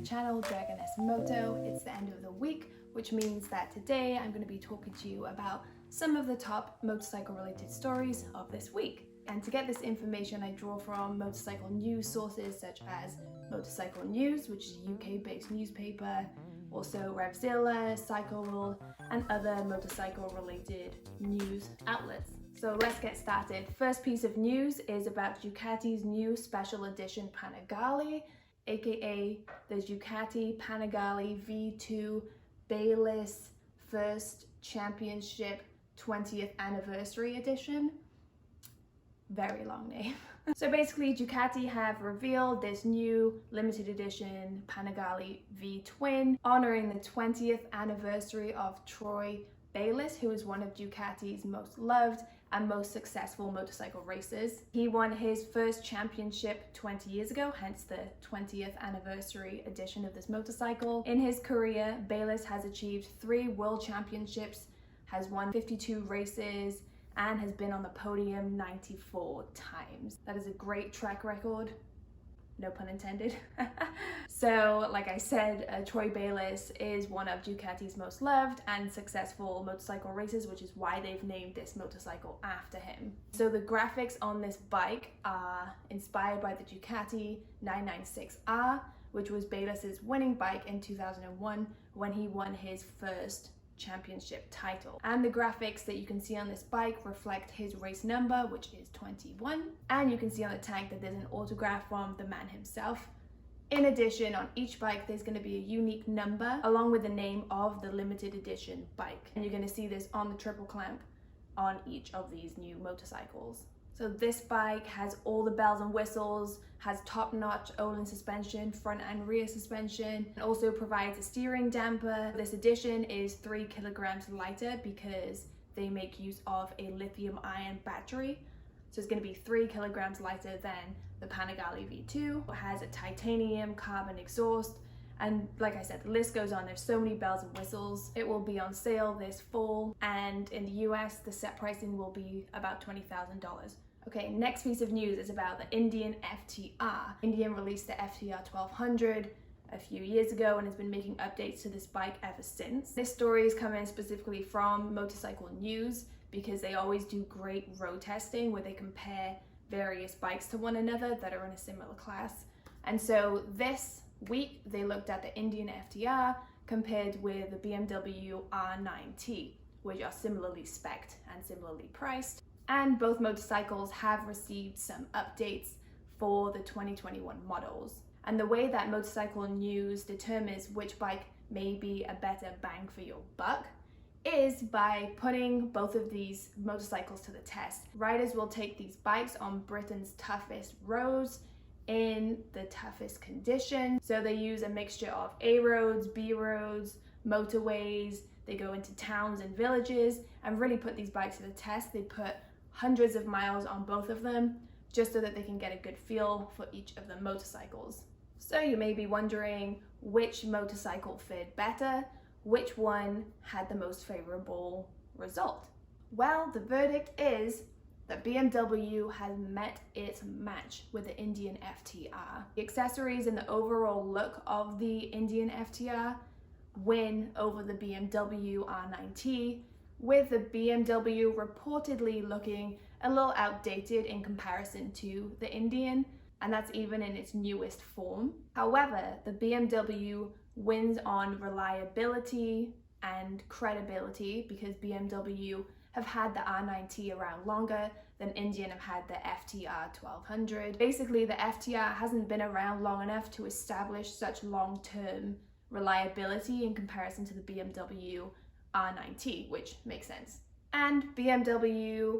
channel Dragoness Moto. It's the end of the week, which means that today I'm going to be talking to you about some of the top motorcycle related stories of this week. And to get this information, I draw from motorcycle news sources such as Motorcycle News, which is a UK-based newspaper, also Revzilla, Cycle World, and other motorcycle related news outlets. So let's get started. First piece of news is about Ducati's new special edition Panigale, aka the Ducati Panigale V2 Bayless First Championship 20th Anniversary Edition. Very long name. So basically Ducati have revealed this new limited edition Panigale V-Twin honoring the 20th anniversary of Troy Bayliss, who is one of Ducati's most loved and most successful motorcycle racers. He won his first championship 20 years ago, hence the 20th anniversary edition of this motorcycle. In his career, Bayliss has achieved 3 world championships, has won 52 races, and has been on the podium 94 times. That is a great track record. No pun intended. So, like I said, Troy Bayliss is one of Ducati's most loved and successful motorcycle racers, which is why they've named this motorcycle after him. So the graphics on this bike are inspired by the Ducati 996R, which was Bayliss's winning bike in 2001 when he won his first championship title. And the graphics that you can see on this bike reflect his race number, which is 21. And you can see on the tank that there's an autograph from the man himself. In addition, on each bike there's going to be a unique number along with the name of the limited edition bike. And you're going to see this on the triple clamp on each of these new motorcycles. So this bike has all the bells and whistles, has top-notch Olin suspension, front and rear suspension, and also provides a steering damper. This edition is 3 kilograms lighter because they make use of a lithium-ion battery. So it's going to be 3 kilograms lighter than the Panigale V2. It has a titanium carbon exhaust, and like I said, the list goes on. There's so many bells and whistles. It will be on sale this fall, and in the US, the set pricing will be about $20,000. Okay, next piece of news is about the Indian FTR. Indian released the FTR 1200 a few years ago and has been making updates to this bike ever since. This story is coming specifically from Motorcycle News because they always do great road testing where they compare various bikes to one another that are in a similar class. And so this week they looked at the Indian FTR compared with the BMW R9T, which are similarly spec'd and similarly priced. And both motorcycles have received some updates for the 2021 models. And the way that Motorcycle News determines which bike may be a better bang for your buck is by putting both of these motorcycles to the test. Riders will take these bikes on Britain's toughest roads in the toughest conditions. So they use a mixture of A roads, B roads, motorways. They go into towns and villages and really put these bikes to the test. They put hundreds of miles on both of them just so that they can get a good feel for each of the motorcycles. So you may be wondering which motorcycle fared better, which one had the most favorable result. Well, the verdict is that BMW has met its match with the Indian FTR. The accessories and the overall look of the Indian FTR win over the BMW R9T, with the BMW reportedly looking a little outdated in comparison to the Indian, and that's even in its newest form. However, the BMW wins on reliability and credibility because BMW have had the R9T around longer than Indian have had the FTR 1200. Basically, the FTR hasn't been around long enough to establish such long-term reliability in comparison to the BMW R9T, which makes sense. And BMW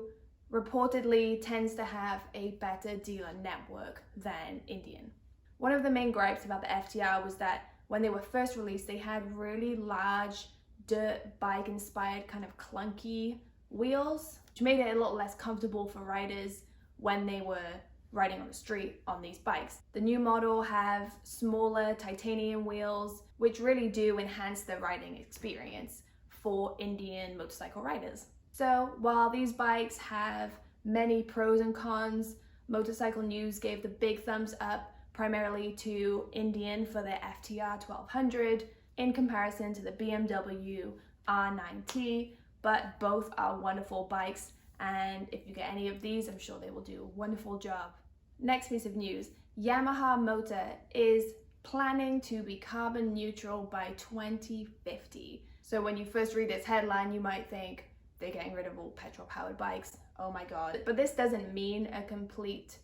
reportedly tends to have a better dealer network than Indian. One of the main gripes about the FTR was that when they were first released, they had really large dirt bike inspired kind of clunky wheels, which made it a little less comfortable for riders when they were riding on the street on these bikes. The new model have smaller titanium wheels, which really do enhance the riding experience for Indian motorcycle riders. So while these bikes have many pros and cons, Motorcycle News gave the big thumbs up, primarily to Indian for their FTR 1200 in comparison to the BMW R9T, but both are wonderful bikes, and if you get any of these, I'm sure they will do a wonderful job. Next piece of news, Yamaha Moto is planning to be carbon neutral by 2050. So when you first read this headline, you might think they're getting rid of all petrol-powered bikes. Oh my God. But this doesn't mean a complete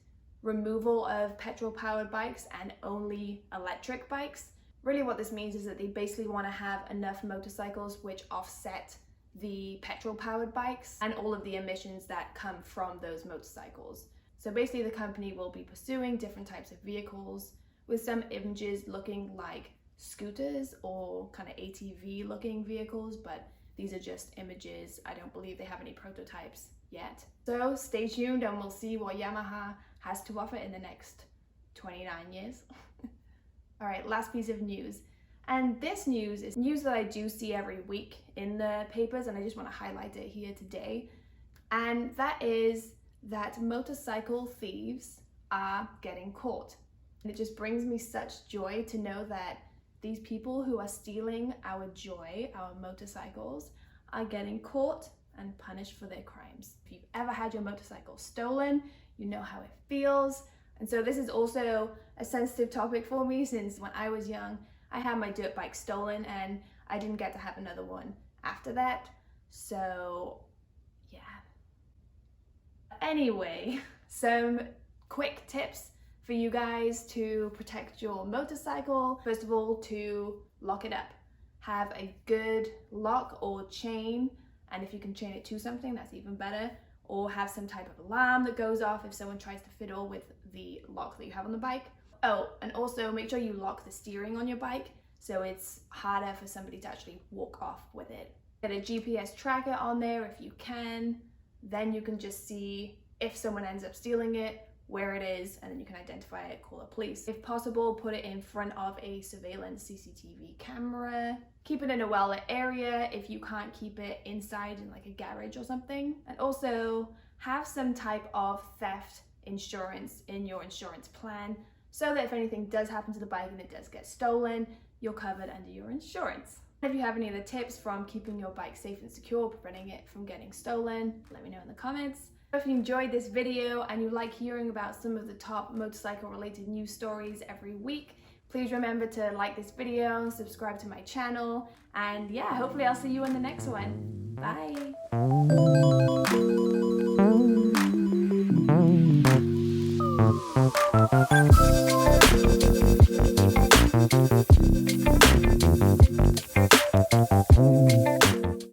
removal of petrol-powered bikes and only electric bikes. Really what this means is that they basically want to have enough motorcycles which offset the petrol-powered bikes and all of the emissions that come from those motorcycles. So basically the company will be pursuing different types of vehicles with some images looking like scooters or kind of ATV looking vehicles, but these are just images. I don't believe they have any prototypes yet. So stay tuned and we'll see what Yamaha has to offer in the next 29 years. All right, last piece of news. And this news is news that I do see every week in the papers, and I just want to highlight it here today. And that is that motorcycle thieves are getting caught. And it just brings me such joy to know that these people who are stealing our joy, our motorcycles, are getting caught and punished for their crimes. If you've ever had your motorcycle stolen, you know how it feels. And so this is also a sensitive topic for me, since when I was young, I had my dirt bike stolen and I didn't get to have another one after that. So yeah. Anyway, some quick tips for you guys to protect your motorcycle. First of all, to lock it up. Have a good lock or chain, and if you can chain it to something, that's even better. Or have some type of alarm that goes off if someone tries to fiddle with the lock that you have on the bike. Oh, and also make sure you lock the steering on your bike so it's harder for somebody to actually walk off with it. Get a GPS tracker on there if you can. Then you can just see if someone ends up stealing it, where it is, and then you can identify it, call the police. If possible, put it in front of a surveillance CCTV camera. Keep it in a well-lit area if you can't keep it inside in like a garage or something. And also have some type of theft insurance in your insurance plan so that if anything does happen to the bike and it does get stolen, you're covered under your insurance. If you have any other tips from keeping your bike safe and secure, preventing it from getting stolen, let me know in the comments. If you enjoyed this video and you like hearing about some of the top motorcycle related news stories every week, please remember to like this video and subscribe to my channel. And yeah, hopefully I'll see you in the next one. Bye.